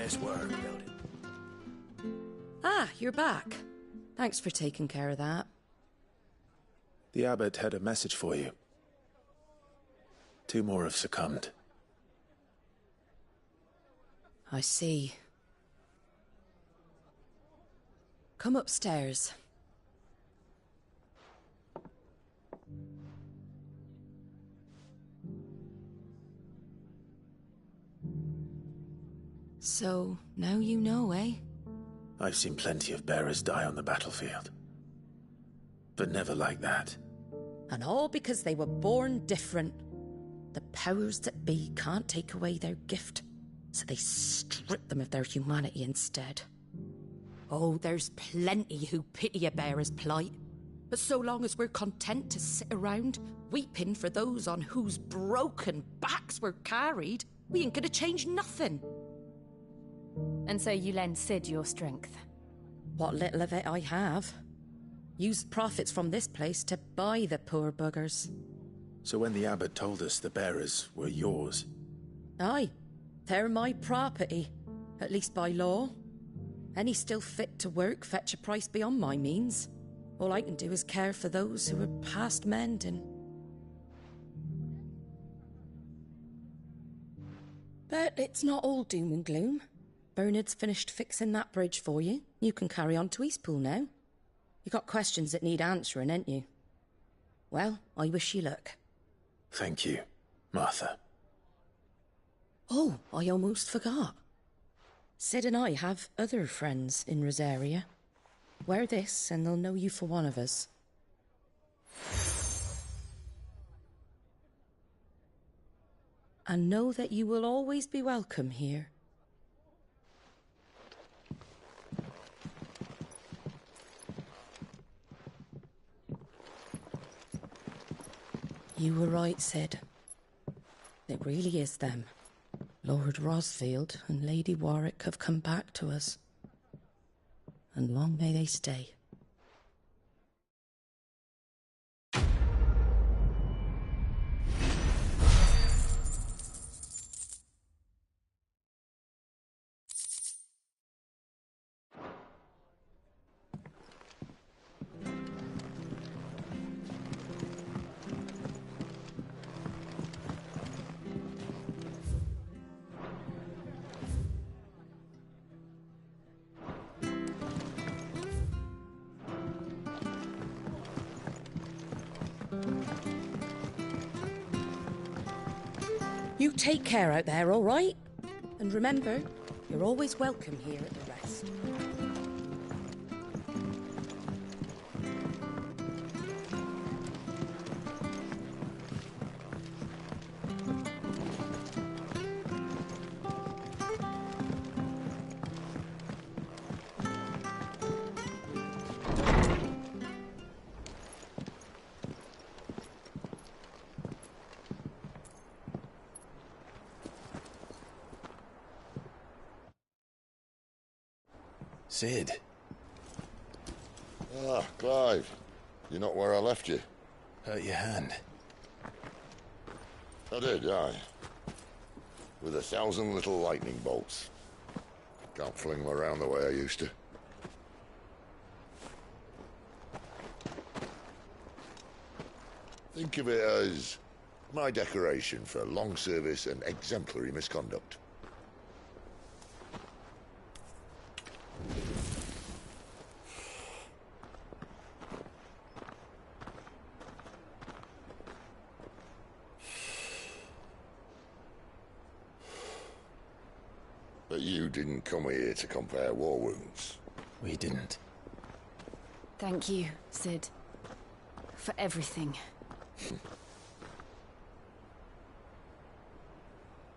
honest work, building. Ah, you're back. Thanks for taking care of that. The abbot had a message for you. 2 more have succumbed. I see. Come upstairs. So, now you know, eh? I've seen plenty of bearers die on the battlefield. But never like that. And all because they were born different. The powers that be can't take away their gift, so they strip them of their humanity instead. Oh, there's plenty who pity a bearer's plight. But so long as we're content to sit around, weeping for those on whose broken backs we're carried, we ain't gonna change nothing. And so you lend Sid your strength? What little of it I have. Used profits from this place to buy the poor buggers. So when the abbot told us the bearers were yours... Aye, they're my property, at least by law. Any still fit to work fetch a price beyond my means. All I can do is care for those who are past mending. But it's not all doom and gloom. Bernard's finished fixing that bridge for you. You can carry on to Eastpool now. You got questions that need answering, ain't you? Well, I wish you luck. Thank you, Martha. Oh, I almost forgot. Sid and I have other friends in Rosaria. Wear this and they'll know you for one of us. And know that you will always be welcome here. You were right, Sid. It really is them. Lord Rosfield and Lady Warwick have come back to us. And long may they stay. You take care out there, all right? And remember, you're always welcome here at the Rest. Sid. Ah, Clive. You're not where I left you. Hurt your hand. I did, aye. With 1,000 little lightning bolts. Can't fling them around the way I used to. Think of it as my decoration for long service and exemplary misconduct. But you didn't come here to compare war wounds. We didn't. Thank you, Sid. For everything.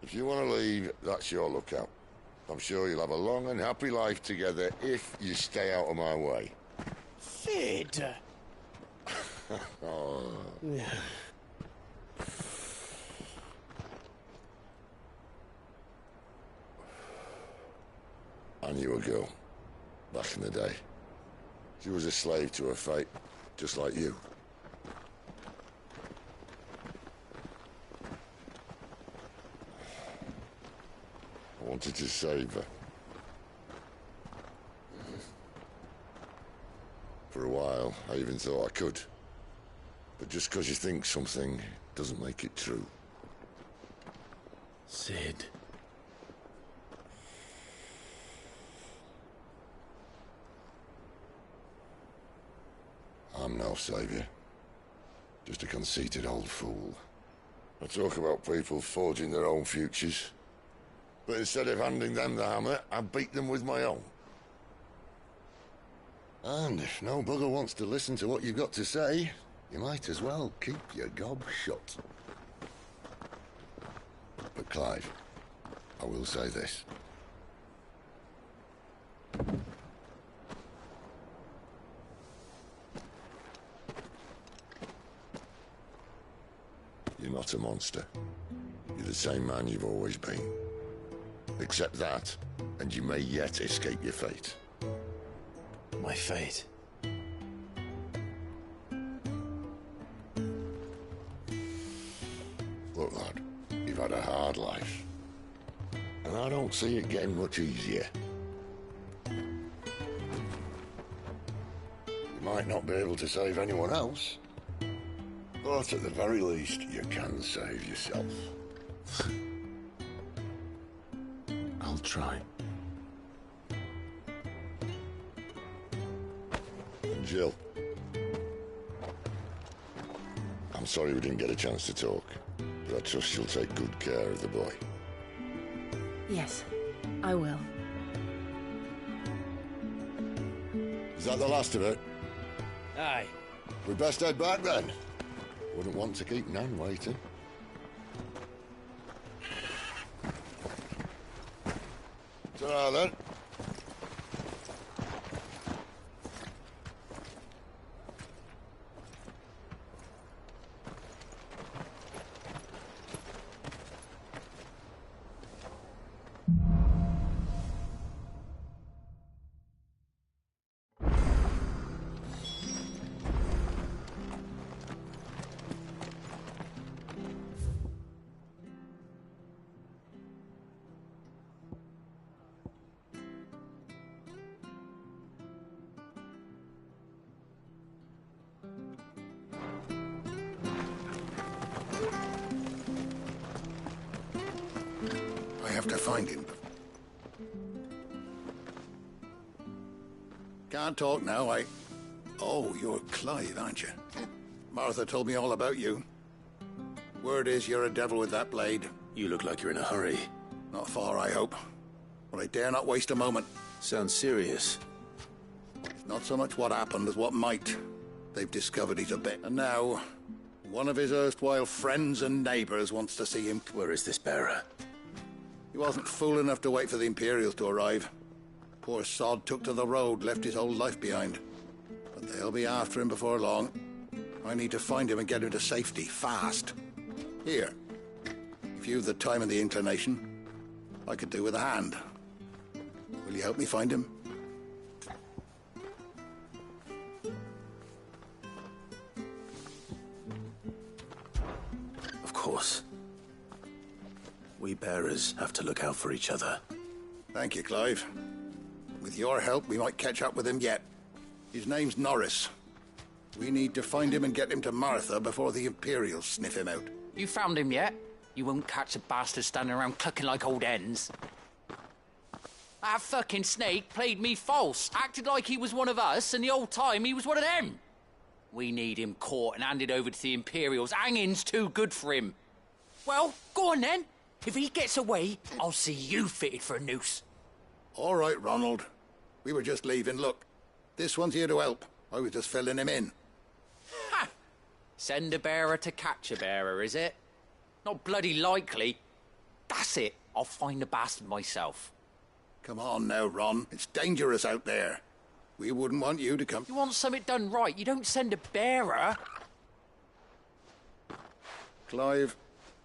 If you want to leave, that's your lookout. I'm sure you'll have a long and happy life together if you stay out of my way. Sid! Oh. I knew a girl, back in the day. She was a slave to her fate, just like you. I wanted to save her, For a while, I even thought I could. But just because you think something doesn't make it true. Sid. I'm no savior. Just a conceited old fool. I talk about people forging their own futures. But instead of handing them the hammer, I beat them with my own. And if no bugger wants to listen to what you've got to say, you might as well keep your gob shut. But Clive, I will say this. You're not a monster. You're the same man you've always been. Accept that, and you may yet escape your fate. My fate. Look, lad, you've had a hard life. And I don't see it getting much easier. You might not be able to save anyone else, but at the very least, you can save yourself. I'll try. And Jill, I'm sorry we didn't get a chance to talk, but I trust you'll take good care of the boy. Yes, I will. Is that the last of it? Aye. We best head back then. Wouldn't want to keep Nan waiting. Ta-ra then. I have to find him. Can't talk now, Oh, you're Clive, aren't you? Martha told me all about you. Word is you're a devil with that blade. You look like you're in a hurry. Not far, I hope. But I dare not waste a moment. Sounds serious. It's not so much what happened as what might. They've discovered he's a bit. And now, one of his erstwhile friends and neighbours wants to see him. Where is this bearer? He wasn't fool enough to wait for the Imperials to arrive. Poor sod took to the road, left his whole life behind. But they'll be after him before long. I need to find him and get him to safety, fast. Here, if you've the time and the inclination, I could do with a hand. Will you help me find him? Of course. We bearers have to look out for each other. Thank you, Clive. With your help, we might catch up with him yet. His name's Norris. We need to find him and get him to Martha before the Imperials sniff him out. You found him yet? You won't catch a bastard standing around clucking like old hens. That fucking snake played me false, acted like he was one of us, and the whole time he was one of them. We need him caught and handed over to the Imperials. Hanging's too good for him. Well, go on then. If he gets away, I'll see you fitted for a noose. All right, Ronald. We were just leaving. Look, this one's here to help. I was just filling him in. Ha! Send a bearer to catch a bearer, is it? Not bloody likely. That's it. I'll find the bastard myself. Come on now, Ron. It's dangerous out there. We wouldn't want you to come... You want something done right, you don't send a bearer. Clive,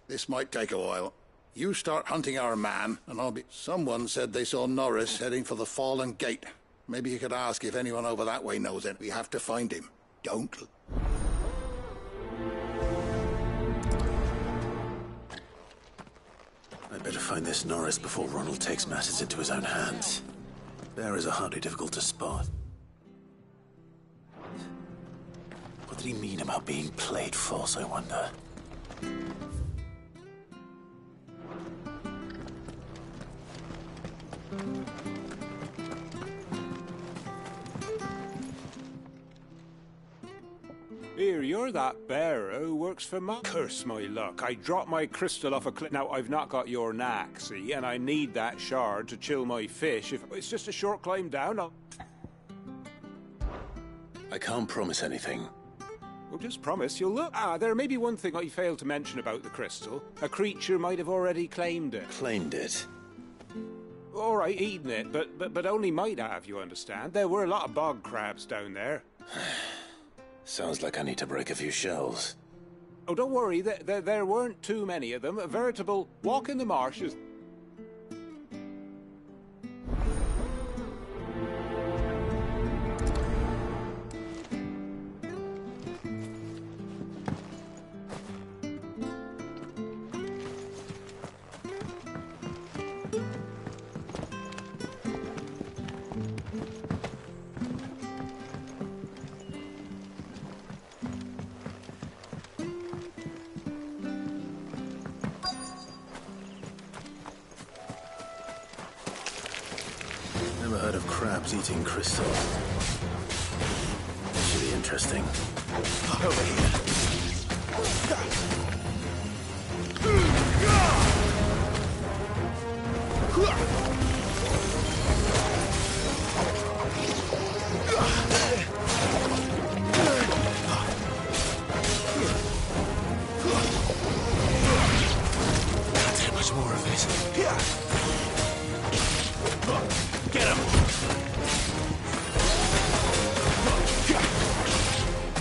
this might take a while. You start hunting our man, and I'll be... Someone said they saw Norris heading for the Fallen Gate. Maybe you could ask if anyone over that way knows it. We have to find him. Don't... I'd better find this Norris before Ronald takes matters into his own hands. Bearers are hardly difficult to spot. What did he mean about being played false, I wonder? Here, you're that bearer who works for my... Curse my luck. I dropped my crystal off a cliff. Now, I've not got your knack, see? And I need that shard to chill my fish. If it's just a short climb down, I'll... I can't promise anything. Well, just promise you'll look. There may be one thing I failed to mention about the crystal. A creature might have already claimed it. Claimed it? All right, eaten it, but only might have, you understand? There were a lot of bog crabs down there. Sounds like I need to break a few shells. Oh, don't worry, there weren't too many of them. A veritable walk in the marshes. Never heard of crabs eating crystal. Should be interesting. Over here. Can't take much more of it. Get him!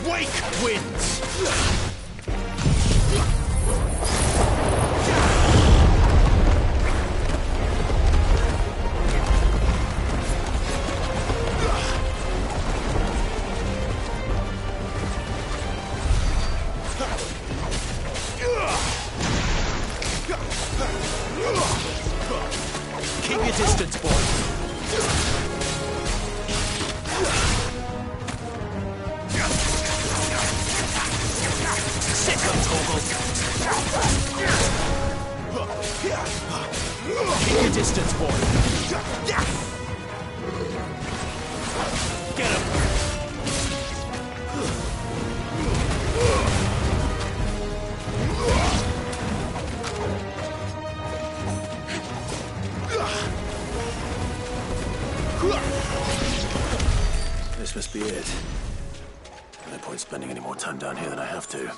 Wake winds! Keep your distance, boy. Sit up, Torgal. Keep your distance, boy. Get him. This must be it. No point spending any more time down here than I have to.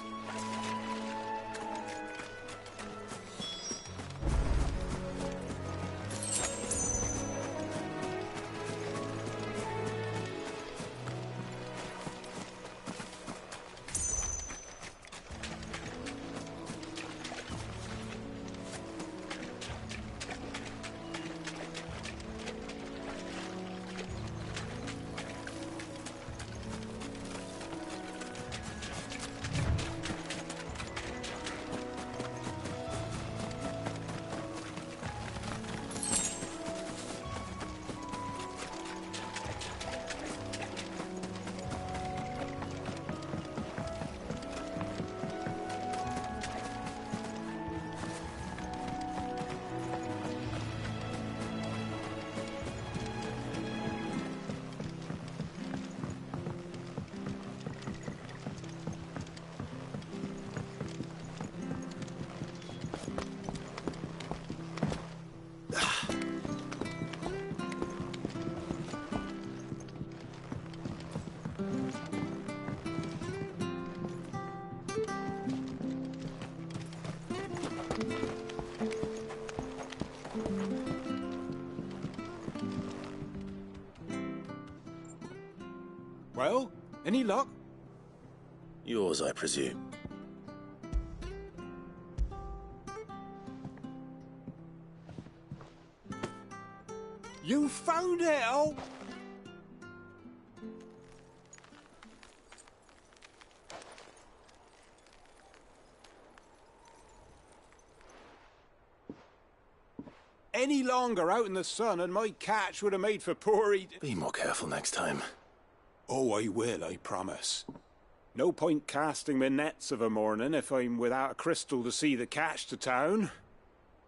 Well, any luck? Yours, I presume. You found it, oh! Any longer out in the sun and my catch would have made for poor eat. Be more careful next time. Oh, I will, I promise. No point casting my nets of a morning if I'm without a crystal to see the catch to town.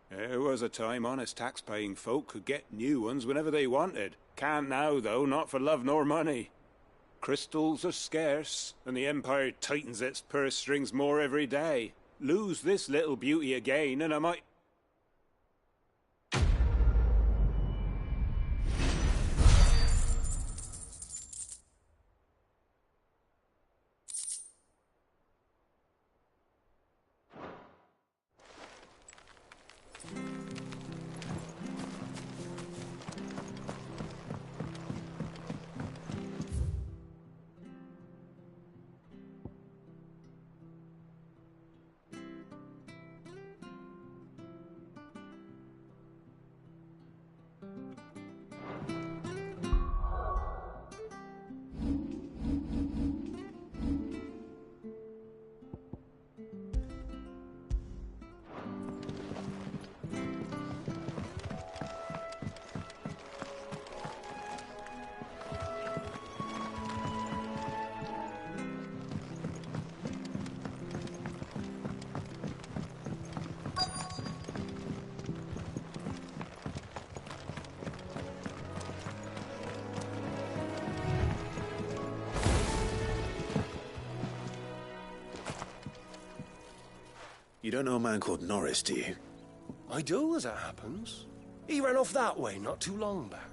There was a time honest tax-paying folk could get new ones whenever they wanted. Can't now, though, not for love nor money. Crystals are scarce, and the Empire tightens its purse strings more every day. Lose this little beauty again, and I might... You don't know a man called Norris, do you? I do, as it happens. He ran off that way not too long back.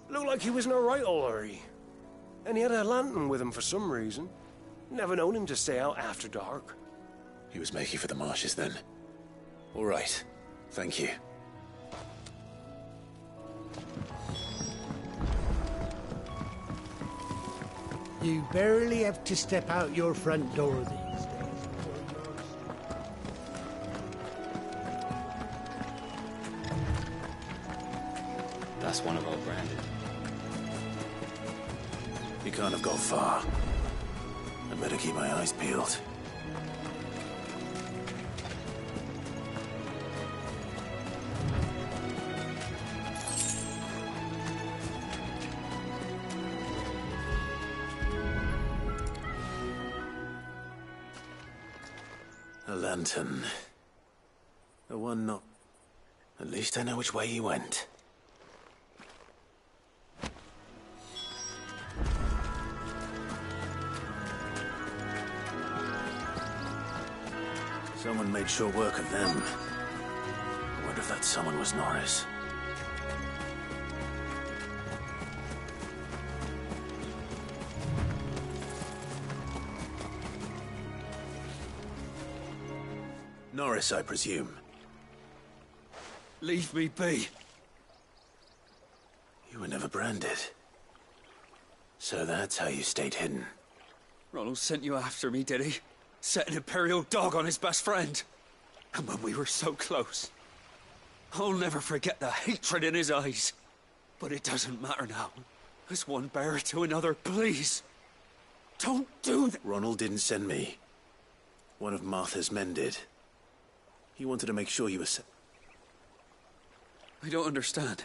Looked like he was in a right old hurry. And he had a lantern with him for some reason. Never known him to stay out after dark. He was making for the marshes then. All right. Thank you. You barely have to step out your front door these days before yours. That's one of our branded. He can't have gone far. I better keep my eyes peeled. A lantern. The one not... At least I know which way he went. Someone made short work of them. I wonder if that someone was Norris. Norris, I presume. Leave me be. You were never branded. So that's how you stayed hidden. Ronald sent you after me, did he? Set an Imperial dog on his best friend. And when we were so close. I'll never forget the hatred in his eyes. But it doesn't matter now. As one bearer to another, please. Don't do that. Ronald didn't send me. One of Martha's men did. He wanted to make sure you were I don't understand.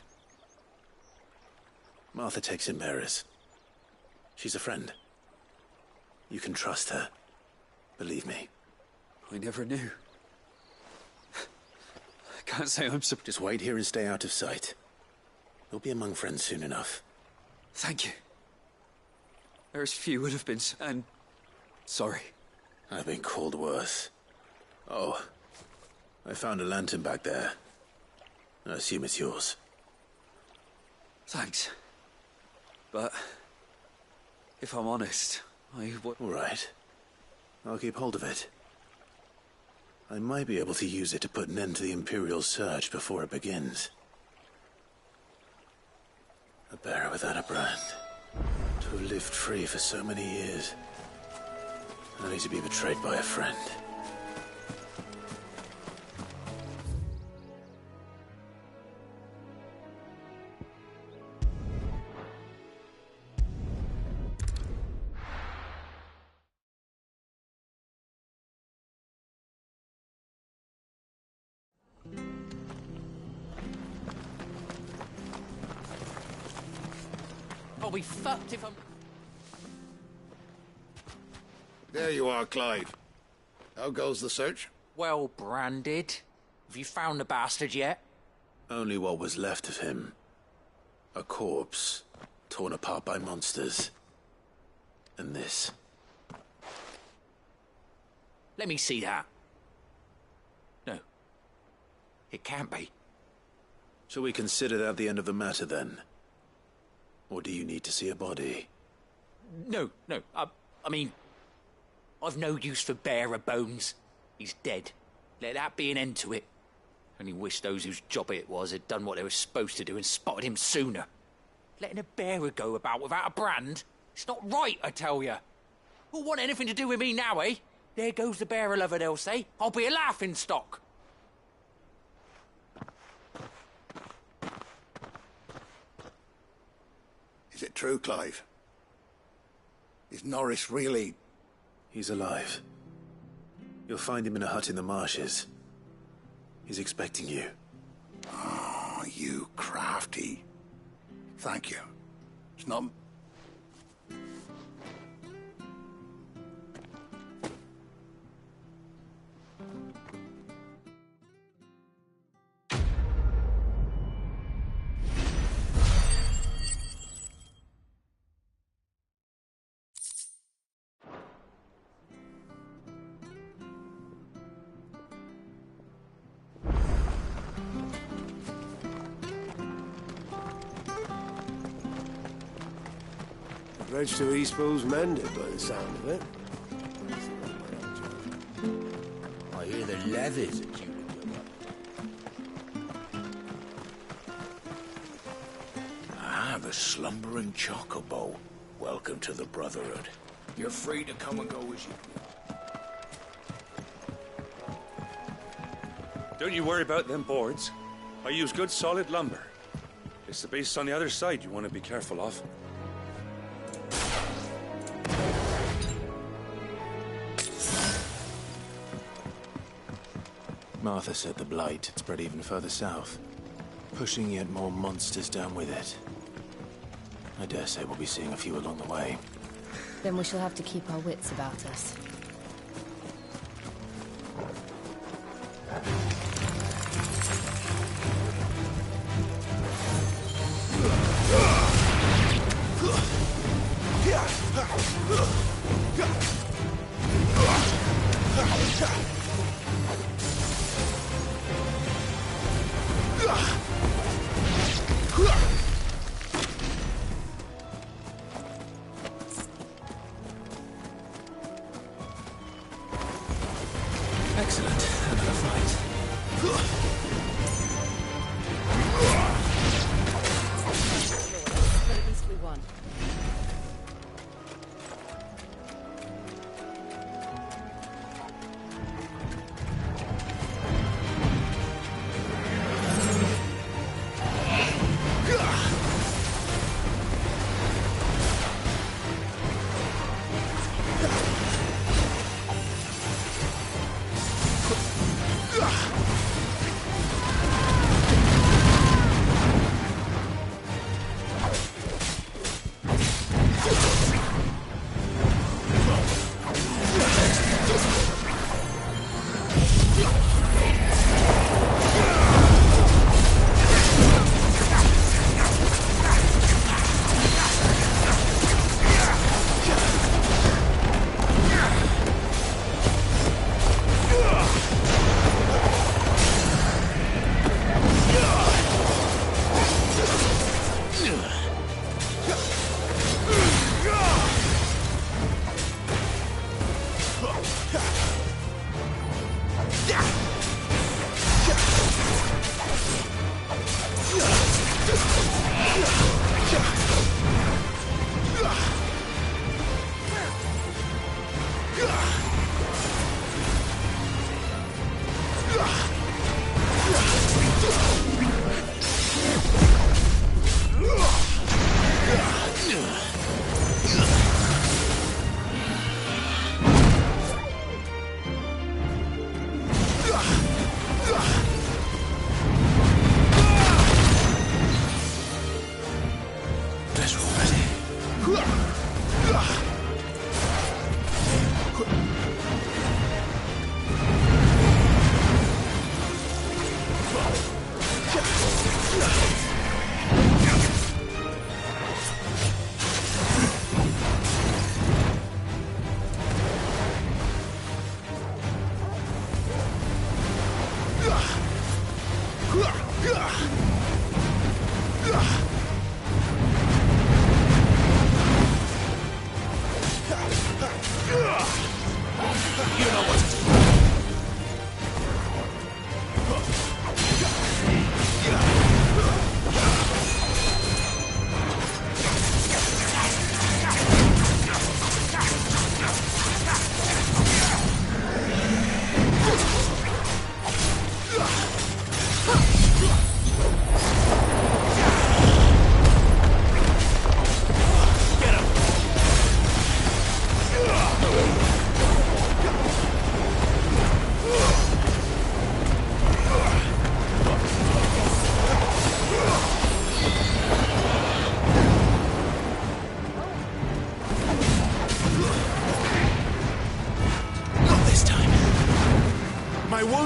Martha takes in bearers. She's a friend. You can trust her. Believe me. I never knew. I can't say I'm surprised. Just wait here and stay out of sight. You'll be among friends soon enough. Thank you. There's few would have been, and... sorry. I've been called worse. Oh. I found a lantern back there. I assume it's yours. Thanks. But... if I'm honest, I would... All right. I'll keep hold of it. I might be able to use it to put an end to the Imperial Surge before it begins. A bearer without a brand. To have lived free for so many years. Only to be betrayed by a friend. I'll be fucked if I'm... There you are, Clive. How goes the search? Well branded. Have you found the bastard yet? Only what was left of him. A corpse, torn apart by monsters. And this. Let me see that. No. It can't be. Shall we consider that the end of the matter, then? Or do you need to see a body? No. I mean, I've no use for bearer bones. He's dead. Let that be an end to it. Only wish those whose job it was had done what they were supposed to do and spotted him sooner. Letting a bearer go about without a brand? It's not right, I tell you. Who'll want anything to do with me now, eh? There goes the bearer lover, they'll say. I'll be a laughing stock. Is it true, Clive? Is Norris really... He's alive. You'll find him in a hut in the marshes. He's expecting you. Oh, you crafty. Thank you. It's not... Bridge to Eastpool's mended by the sound of it. I hear the levies are due to go up. The slumbering chocobo. Welcome to the Brotherhood. You're free to come and go as you will. Don't you worry about them boards. I use good solid lumber. It's the beasts on the other side you want to be careful of. Martha said the blight had spread even further south, pushing yet more monsters down with it. I dare say we'll be seeing a few along the way. Then we shall have to keep our wits about us. Excellent. Another fight. But at least we won.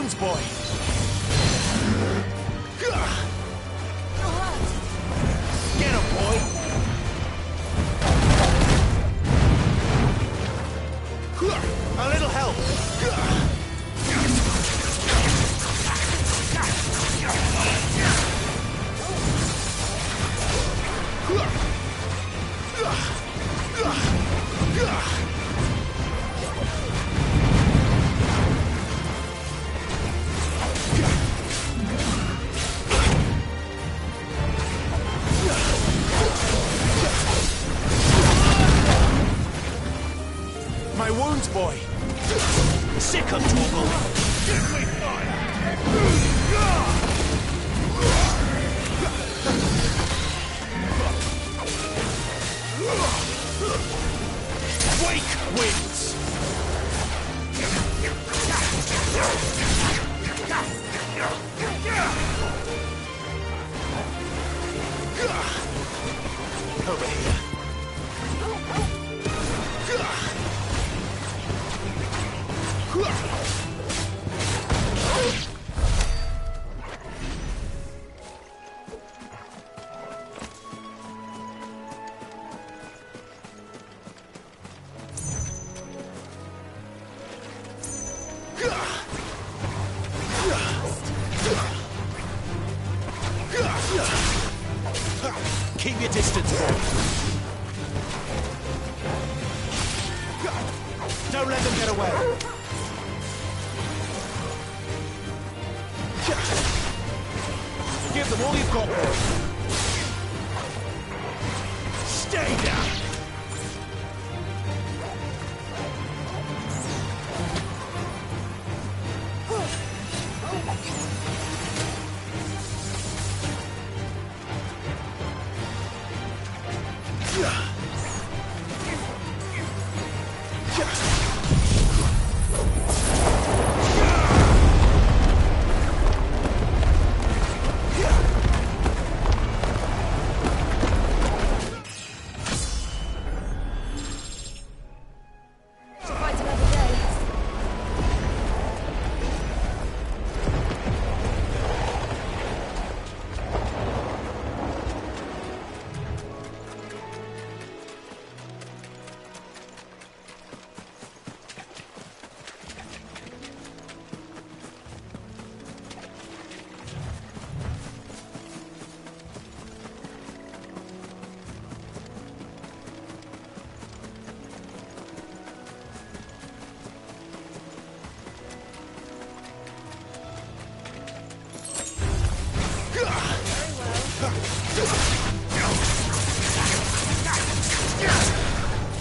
wounds, boy! Get him, boy! A little help! My wounds, boy! Sick of trouble! Give me fire! Wake winds! Over here. Keep your distance, boy. Don't let them get away. Give them all you've got, boy. Stay down.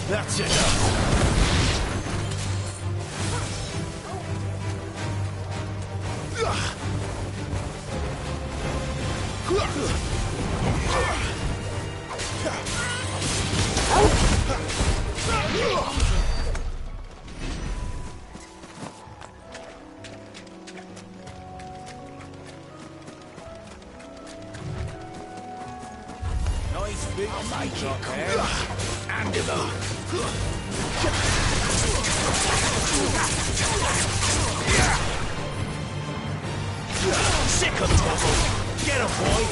That's enough. Nice big shot there. And him up. Sick of trouble. Get him, boy.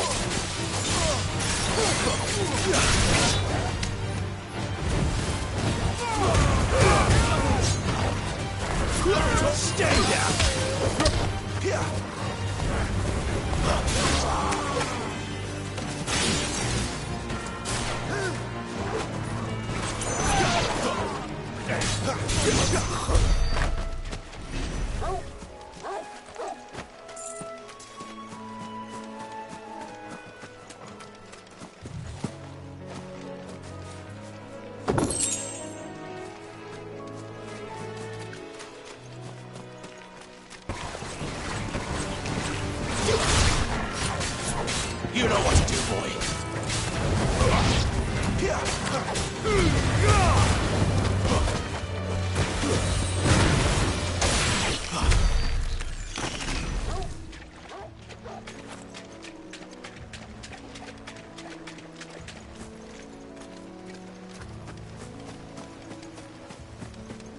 Stay down. You know what to do, boy.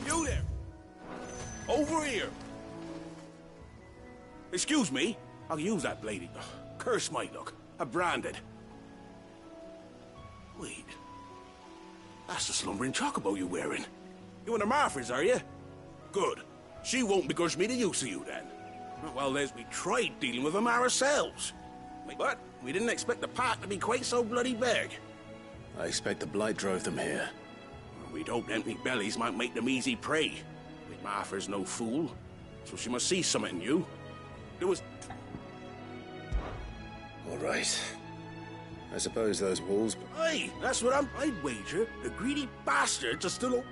You there! Over here! Excuse me? I'll use that lady. Curse my luck. I'm branded. Wait. That's the slumbering chocobo you're wearing. You and the Marfors, are you? Good. She won't begrudge me the use of you, then. Well, Les, we tried dealing with them ourselves. But we didn't expect the park to be quite so bloody big. I expect the blight drove them here. We'd hoped empty bellies might make them easy prey. But Martha's no fool, so she must see something in you. There was... All right. I suppose those walls... Aye, that's what I'd wager the greedy bastards are still...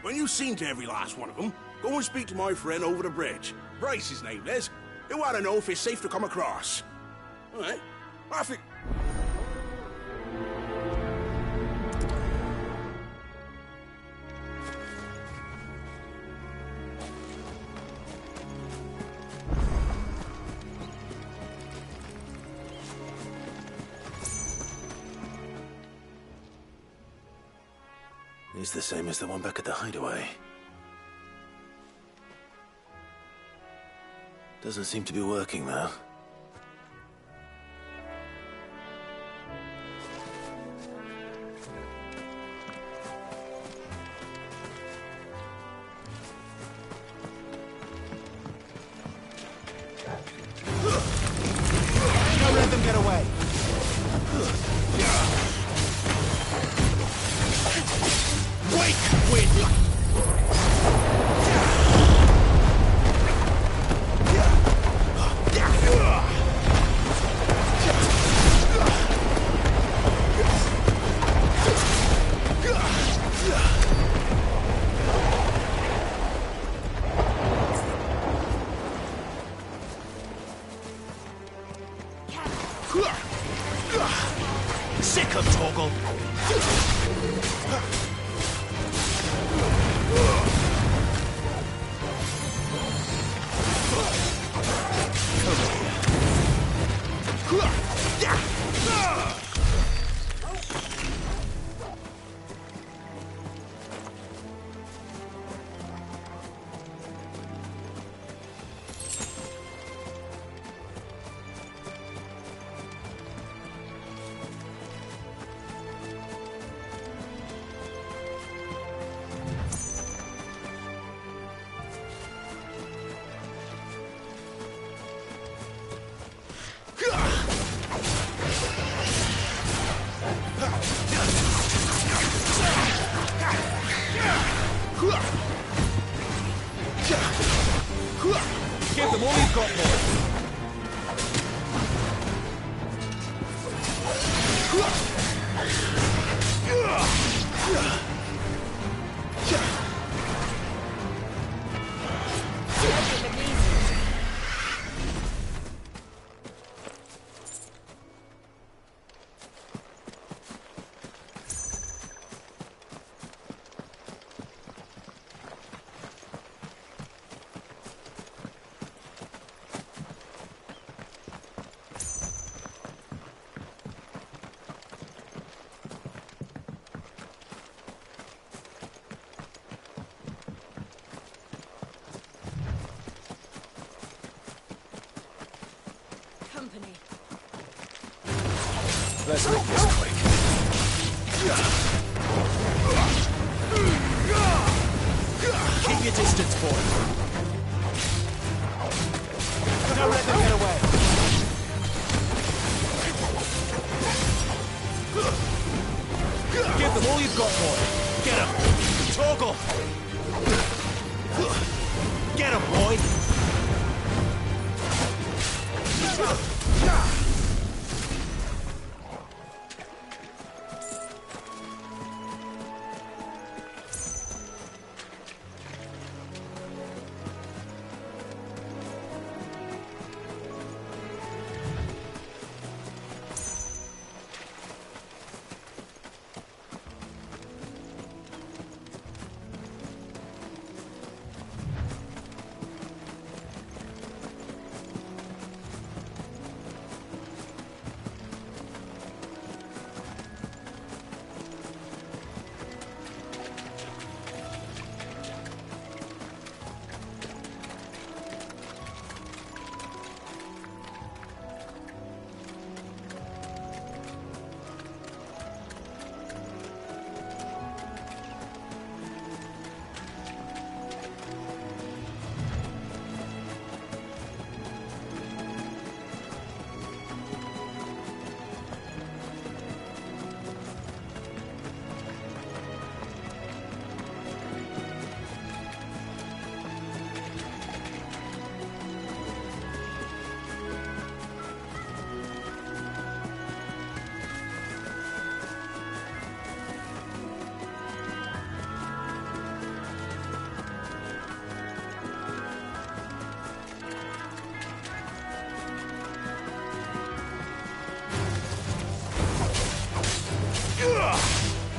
When you've seen to every last one of them, go and speak to my friend over the bridge. Bryce, his name, Les. He'll want to know if it's safe to come across. All right. I think... It's the same as the one back at the hideaway. Doesn't seem to be working, though. Don't let them get away. Wait! Sick of Torgal. Give them all you've got, boy. Company. Let's make this quick. Keep your distance, boy. Don't let them get away. Give them all you've got, boy. Get him. Torgal. Get him, boy.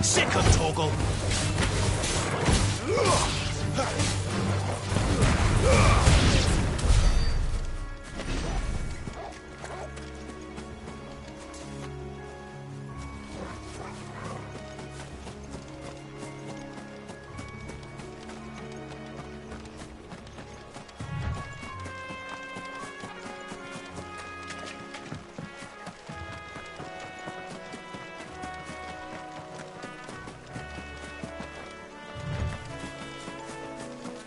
Sick of Toggle!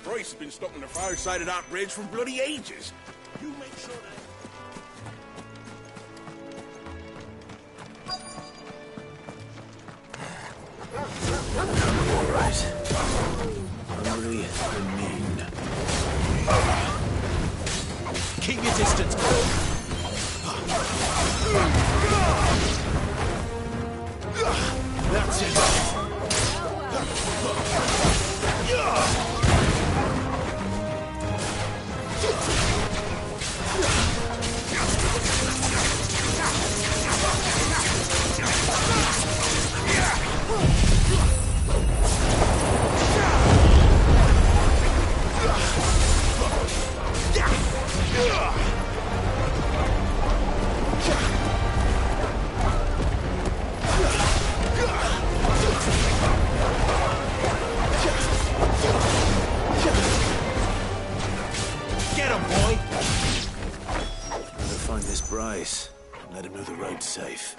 Bryce has been stuck on the far side of that bridge for bloody ages. You make sure that... All right. Hungry and mean. Keep your distance, Cole. That's it. Get him, boy! Better find this Bryce and let him know the road's safe.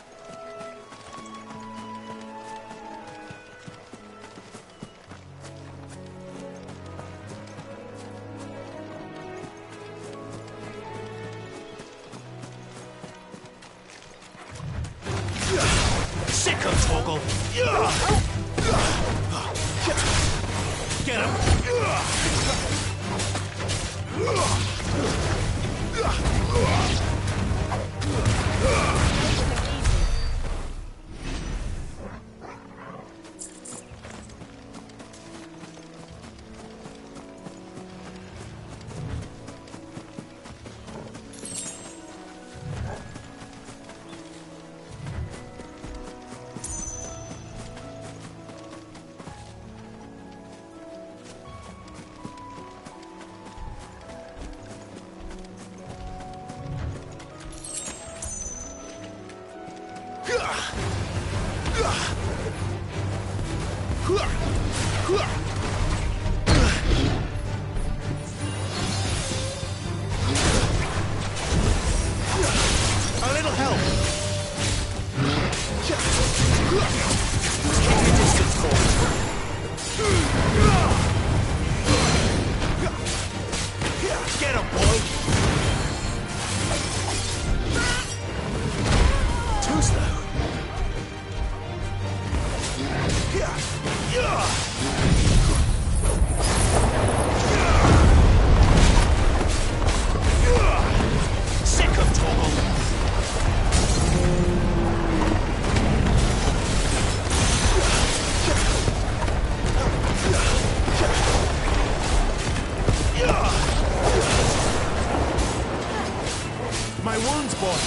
Sick of Toggle! Get him! A little help. Keep your distance, Cole. Get him, boy. Too slow. Sick of Toggle. My wounds, boy.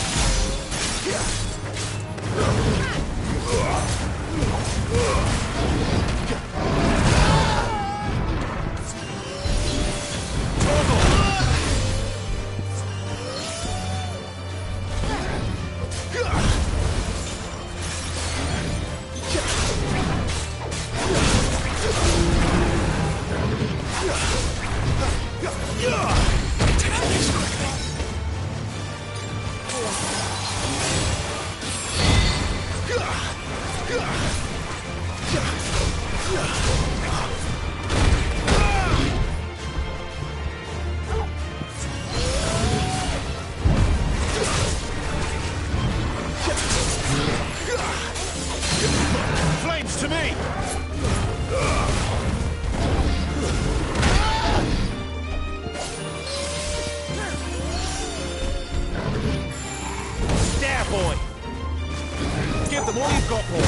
Flames to me! There, boy! Give them all you've got, boy!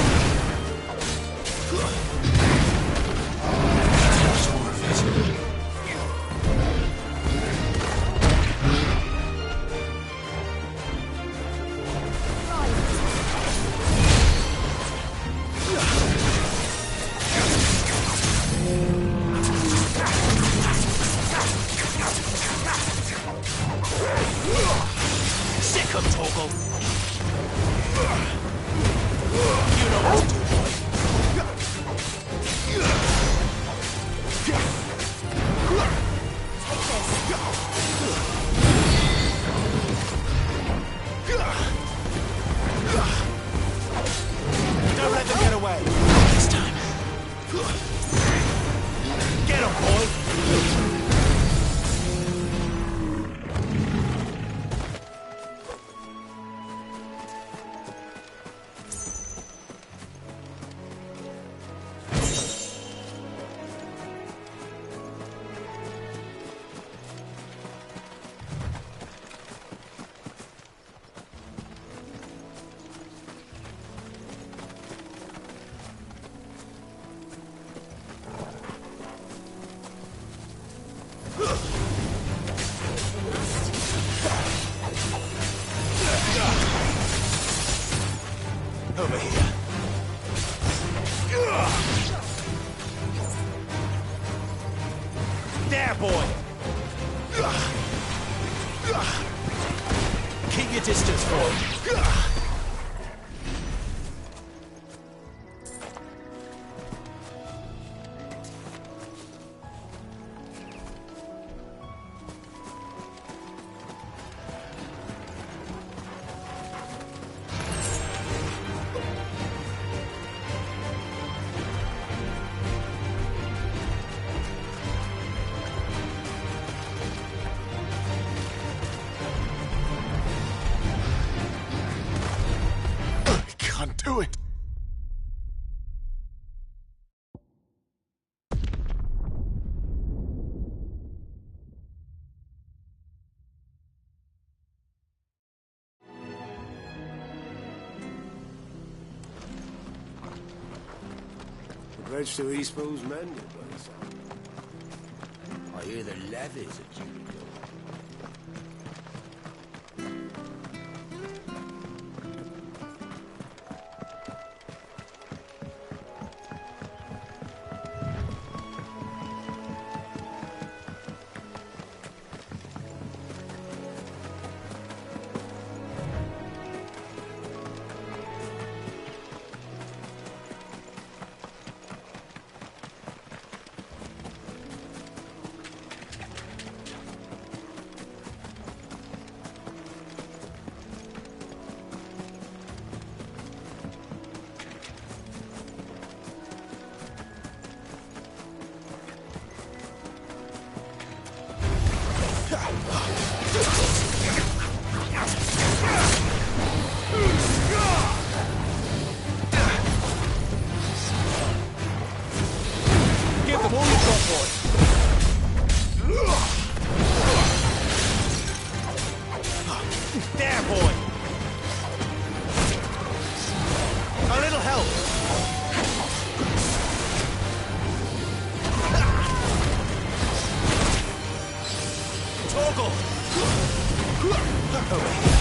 boy! Keep your distance, boy! Do it! The bridge to Eastbo's mended, by the sound. I hear the levies are due to go. Give them all you've got, boy! There, boy! A little help! Torgal! Over here.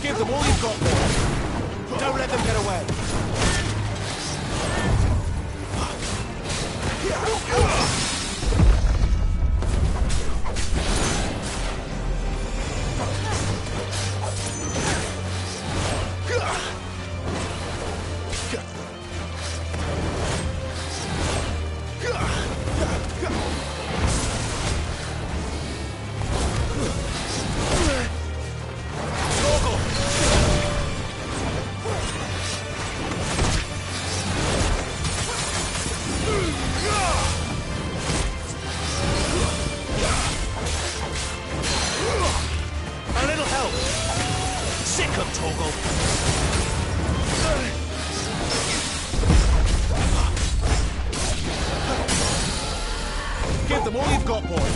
Give them all you've got, boy. Don't let them get away. Give them all you've got, boy.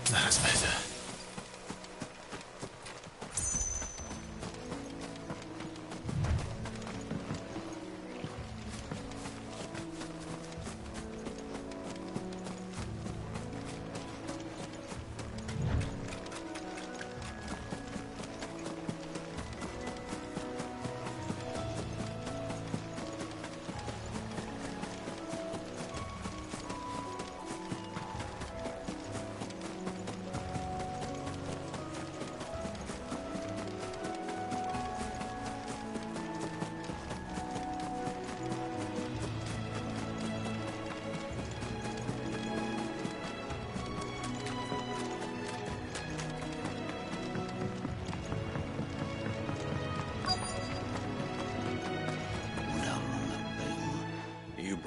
That's better.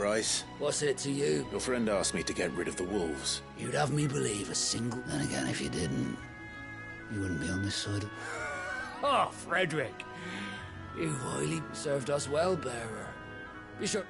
Bryce? What's it to you? Your friend asked me to get rid of the wolves. You'd have me believe a single... Then again, if you didn't, you wouldn't be on this side. Oh, Frederick. You've highly served us well, bearer. Be sure...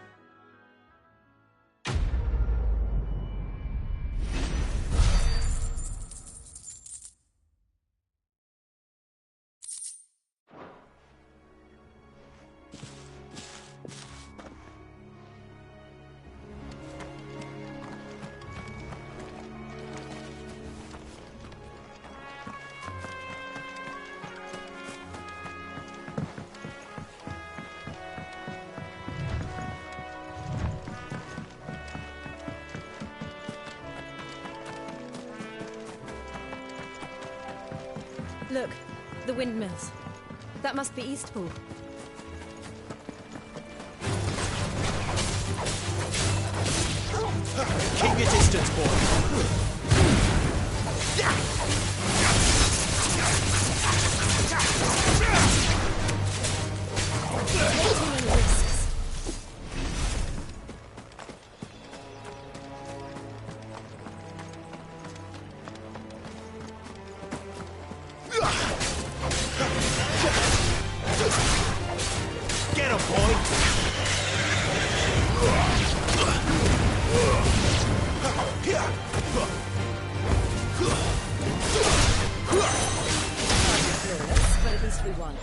Look, the windmills. That must be Eastpool. Keep your distance, boy. Get him, boy! But at least we won.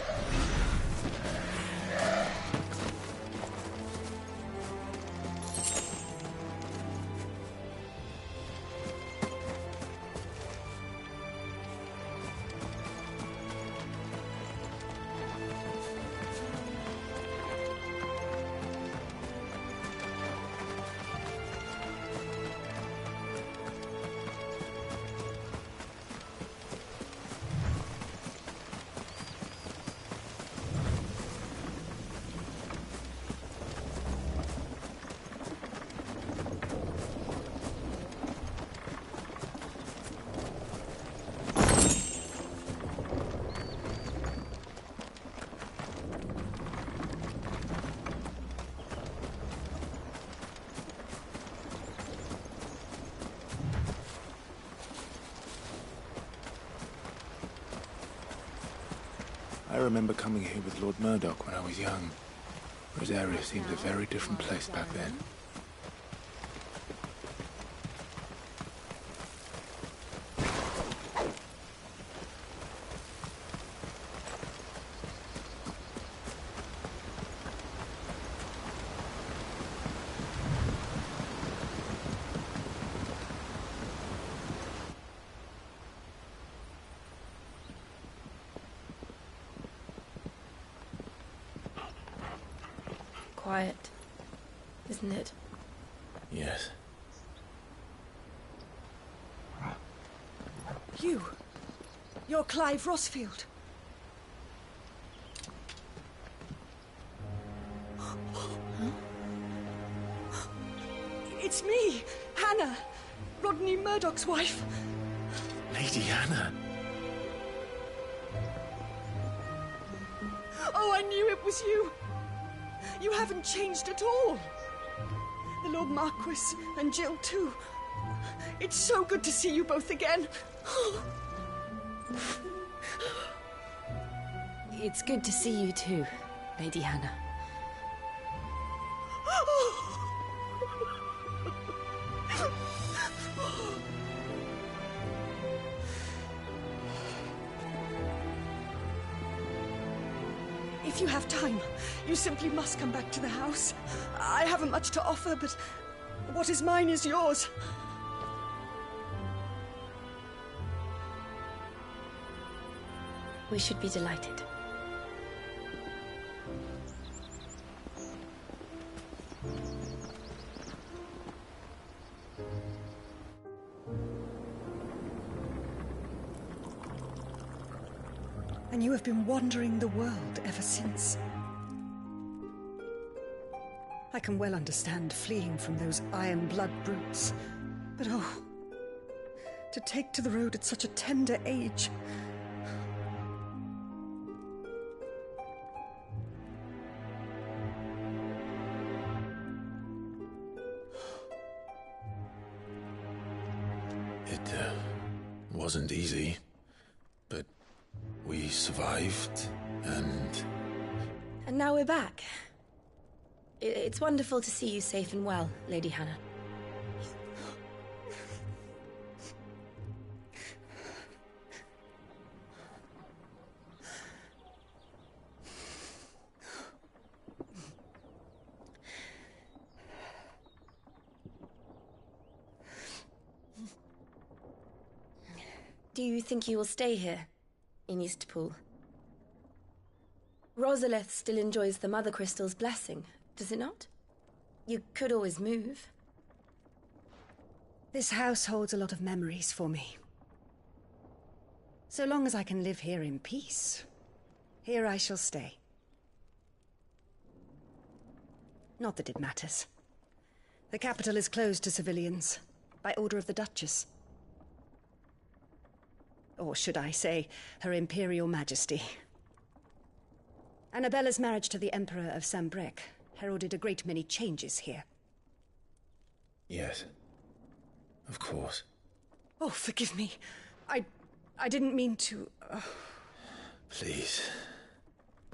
I remember coming here with Lord Murdoch when I was young. Rosaria seemed a very different place back then. Quiet, isn't it? Yes. You're Clive Rossfield. It's me, Hannah, Rodney Murdoch's wife. Lady Hannah. Oh, I knew it was you. You haven't changed at all. The Lord Marquis and Jill too. It's so good to see you both again. It's good to see you too, Lady Hannah. If you have time, you simply must come back to the house. I haven't much to offer, but what is mine is yours. We should be delighted. And you have been wandering the world ever since. I can well understand fleeing from those iron blood brutes. But oh, to take to the road at such a tender age. It wasn't easy, but we survived, and... And now we're back. It's wonderful to see you safe and well, Lady Hannah. Do you think you will stay here, in Eastpool? Rosalith still enjoys the Mother Crystal's blessing, does it not? You could always move. This house holds a lot of memories for me. So long as I can live here in peace, here I shall stay. Not that it matters. The capital is closed to civilians, by order of the Duchess. Or should I say, Her Imperial Majesty. Annabella's marriage to the Emperor of Sambrec heralded a great many changes here. Yes. Of course. Oh, forgive me. I didn't mean to... Please.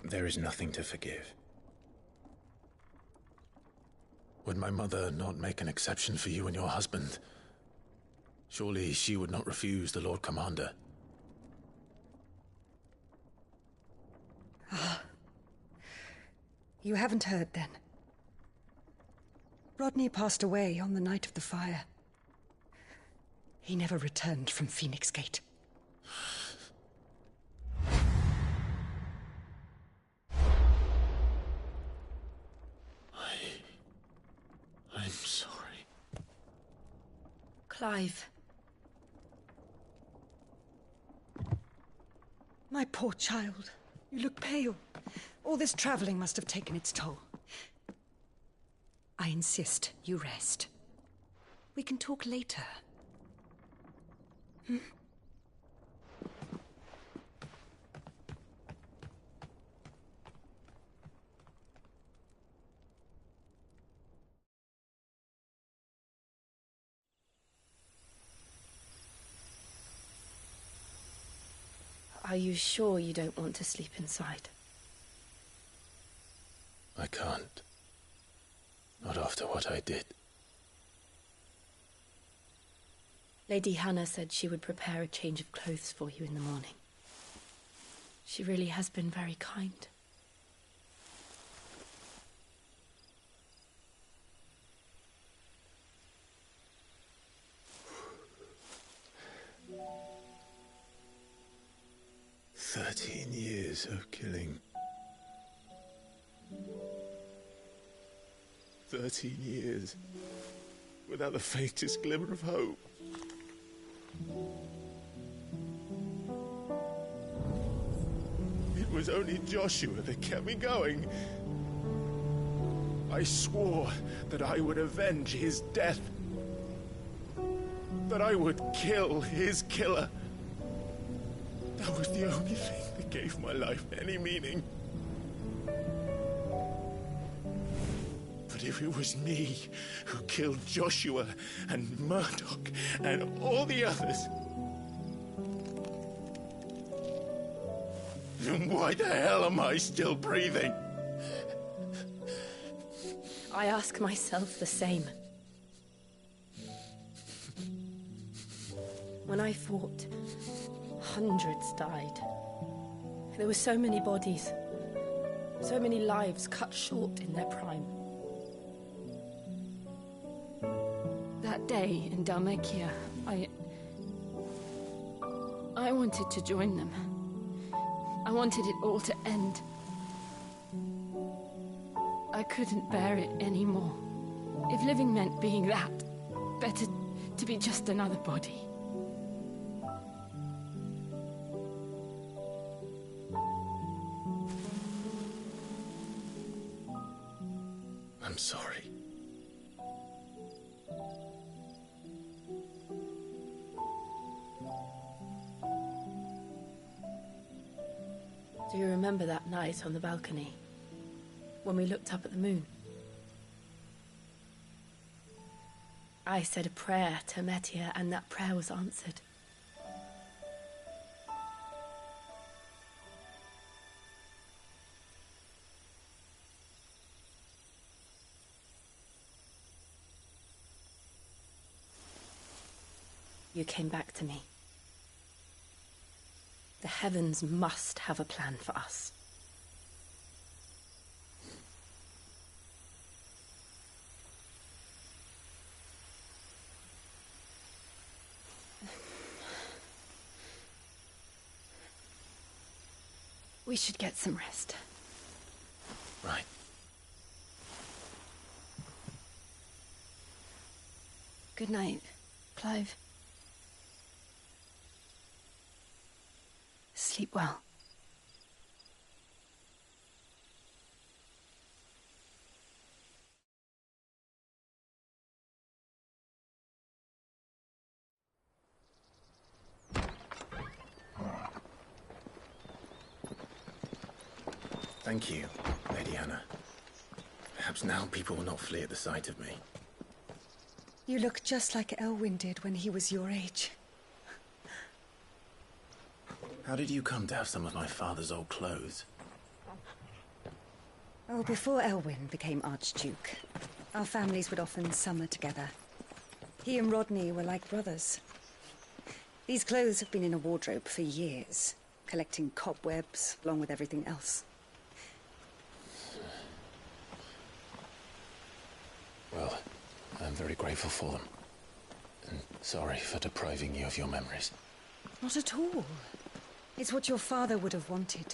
There is nothing to forgive. Would my mother not make an exception for you and your husband? Surely she would not refuse the Lord Commander. Ah. You haven't heard, then. Rodney passed away on the night of the fire. He never returned from Phoenix Gate. I'm sorry. Clive. My poor child. You look pale. All this traveling must have taken its toll. I insist you rest. We can talk later. Hmm? Are you sure you don't want to sleep inside? I can't. Not after what I did. Lady Hannah said she would prepare a change of clothes for you in the morning. She really has been very kind. Years of killing. 13 years. Without the faintest glimmer of hope. It was only Joshua that kept me going. I swore that I would avenge his death. That I would kill his killer. That was the only thing that gave my life any meaning. But if it was me who killed Joshua and Murdoch and all the others, then why the hell am I still breathing? I ask myself the same. When I fought, hundreds died. There were so many bodies, so many lives cut short in their prime. That day in Dalmekia, I wanted to join them. I wanted it all to end. I couldn't bear it anymore. If living meant being that, better to be just another body. I'm sorry. Do you remember that night on the balcony, when we looked up at the moon? I said a prayer to Metia, and that prayer was answered. You came back to me. The heavens must have a plan for us. We should get some rest. Right. Good night, Clive. Sleep well. Thank you, Lady Hannah. Perhaps now people will not flee at the sight of me. You look just like Elwyn did when he was your age. How did you come to have some of my father's old clothes? Oh, before Elwyn became Archduke, our families would often summer together. He and Rodney were like brothers. These clothes have been in a wardrobe for years, collecting cobwebs along with everything else. Well, I'm very grateful for them. And sorry for depriving you of your memories. Not at all. It's what your father would have wanted.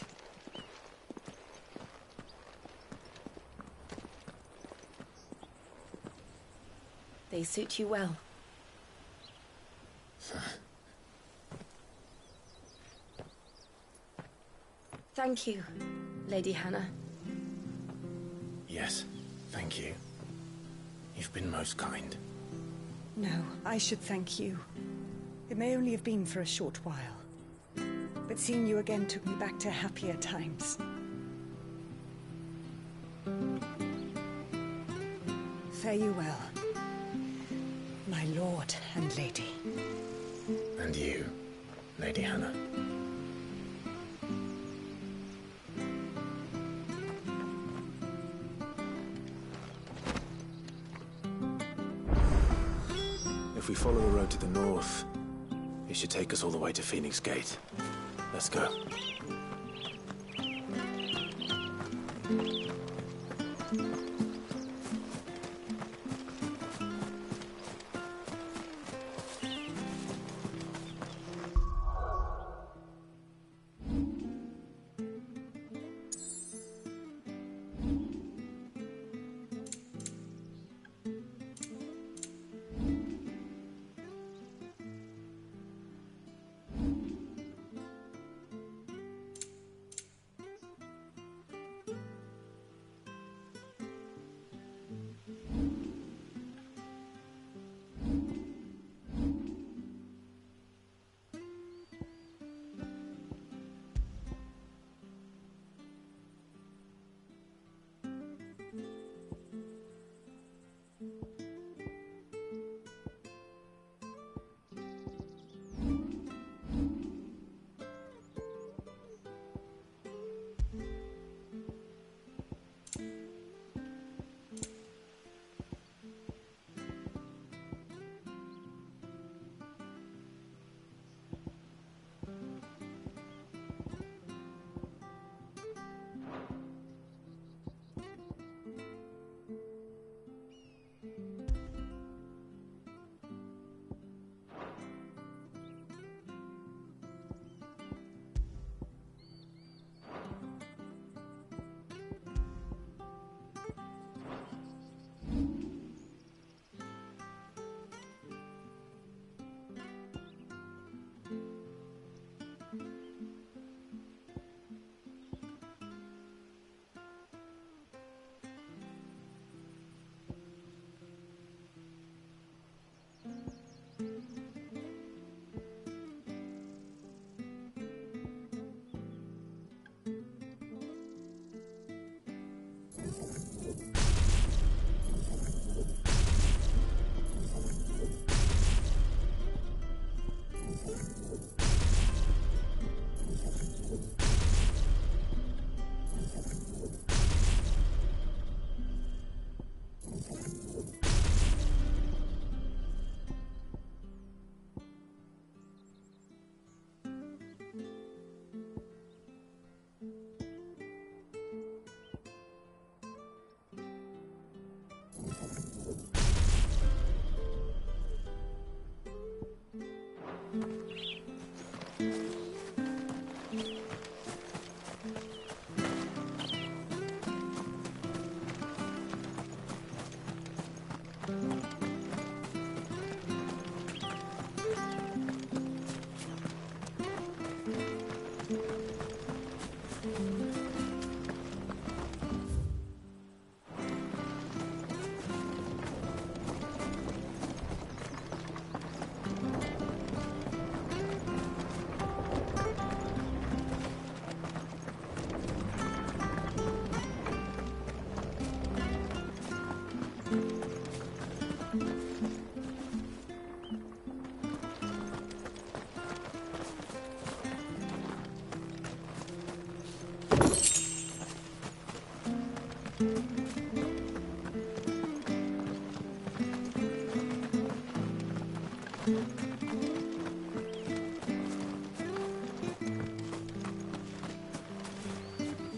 They suit you well. Thank you, Lady Hannah. Yes, thank you. You've been most kind. No, I should thank you. It may only have been for a short while, but seeing you again took me back to happier times. Fare you well, my lord and lady. And you, Lady Hannah. If we follow the road to the north, it should take us all the way to Phoenix Gate. Let's go.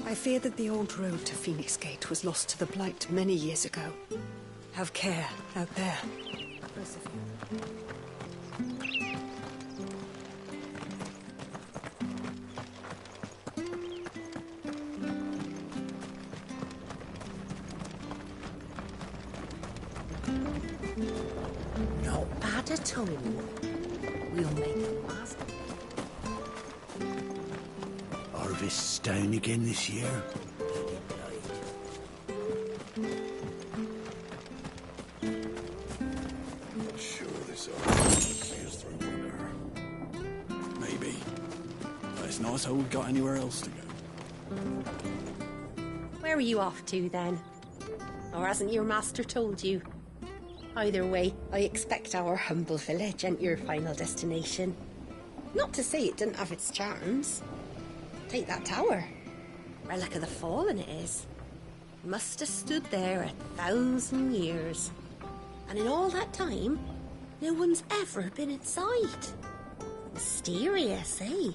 I fear that the old road to Phoenix Gate was lost to the Blight many years ago. Have care out there. Not bad at all. We'll make a master. Harvest's down again this year. Sure this will see us through winter. Maybe. But it's not as though we've got anywhere else to go. Where are you off to, then? Or hasn't your master told you? Either way, I expect our humble village ain't your final destination. Not to say it didn't have its charms. Take that tower. Relic of the Fallen it is. Must have stood there 1,000 years. And in all that time, no one's ever been inside. Mysterious, eh?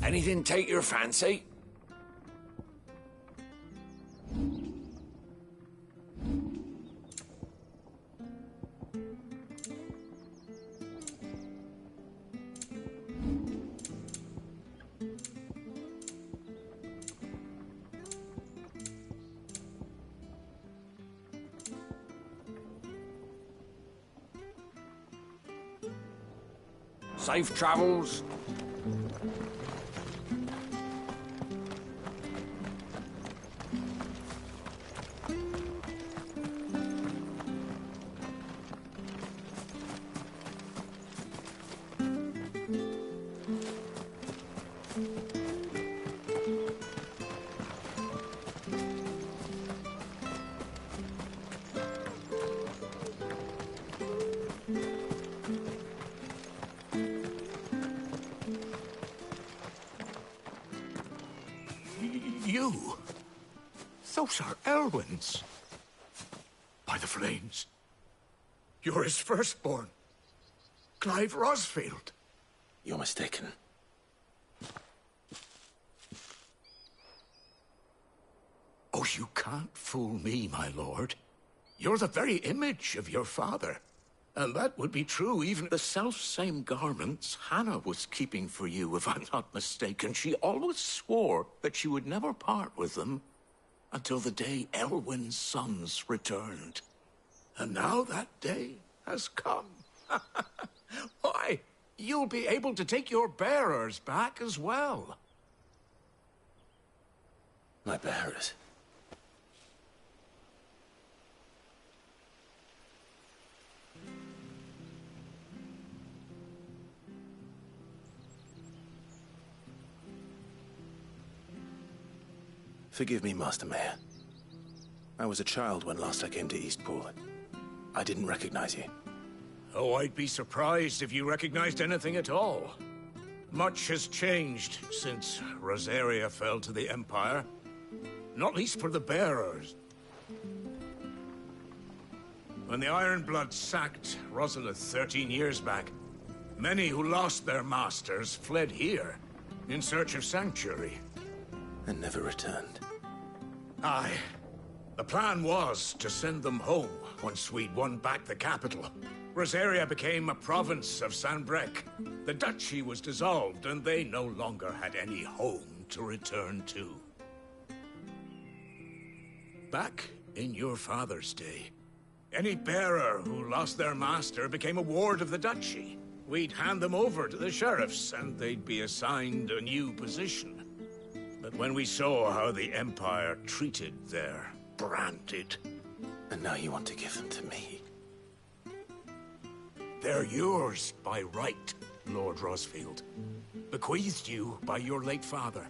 Anything take your fancy? Safe travels. You? Those are Elwyn's. By the flames. You're his firstborn. Clive Rosfield. You're mistaken. Oh, you can't fool me, my lord. You're the very image of your father. And that would be true even... The self-same garments Hannah was keeping for you, if I'm not mistaken. She always swore that she would never part with them until the day Elwyn's sons returned. And now that day has come. Why, you'll be able to take your bearers back as well. My bearers? Forgive me, Master Mayor. I was a child when last I came to Eastpool. I didn't recognize you. Oh, I'd be surprised if you recognized anything at all. Much has changed since Rosaria fell to the Empire. Not least for the bearers. When the Ironbloods sacked Rosalith 13 years back, many who lost their masters fled here in search of sanctuary. And never returned. Aye. The plan was to send them home once we'd won back the capital. Rosaria became a province of Sanbreque. The duchy was dissolved, and they no longer had any home to return to. Back in your father's day, any bearer who lost their master became a ward of the duchy. We'd hand them over to the sheriffs, and they'd be assigned a new position. But when we saw how the Empire treated their branded... And now you want to give them to me? They're yours by right, Lord Rosfield. Bequeathed you by your late father.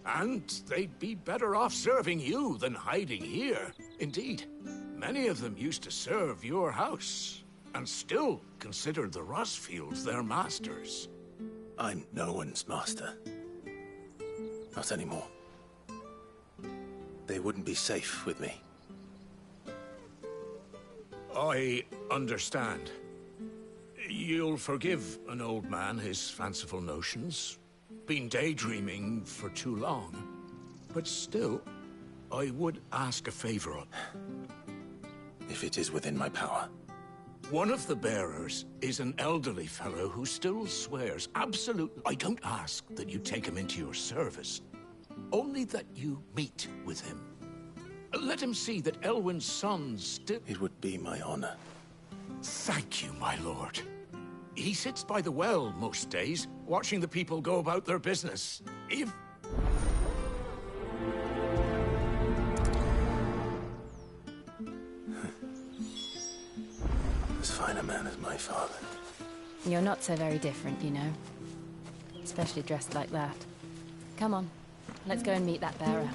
And they'd be better off serving you than hiding here. Indeed, many of them used to serve your house, and still consider the Rosfields their masters. I'm no one's master. Not anymore. They wouldn't be safe with me. I understand. You'll forgive an old man his fanciful notions. Been daydreaming for too long. But still, I would ask a favor of... If it is within my power. One of the bearers is an elderly fellow who still swears absolutely... I don't ask that you take him into your service. Only that you meet with him. Let him see that Elwyn's son still... It would be my honor. Thank you, my lord. He sits by the well most days, watching the people go about their business. If... As fine a man as my father. You're not so very different, you know. Especially dressed like that. Come on, let's go and meet that bearer.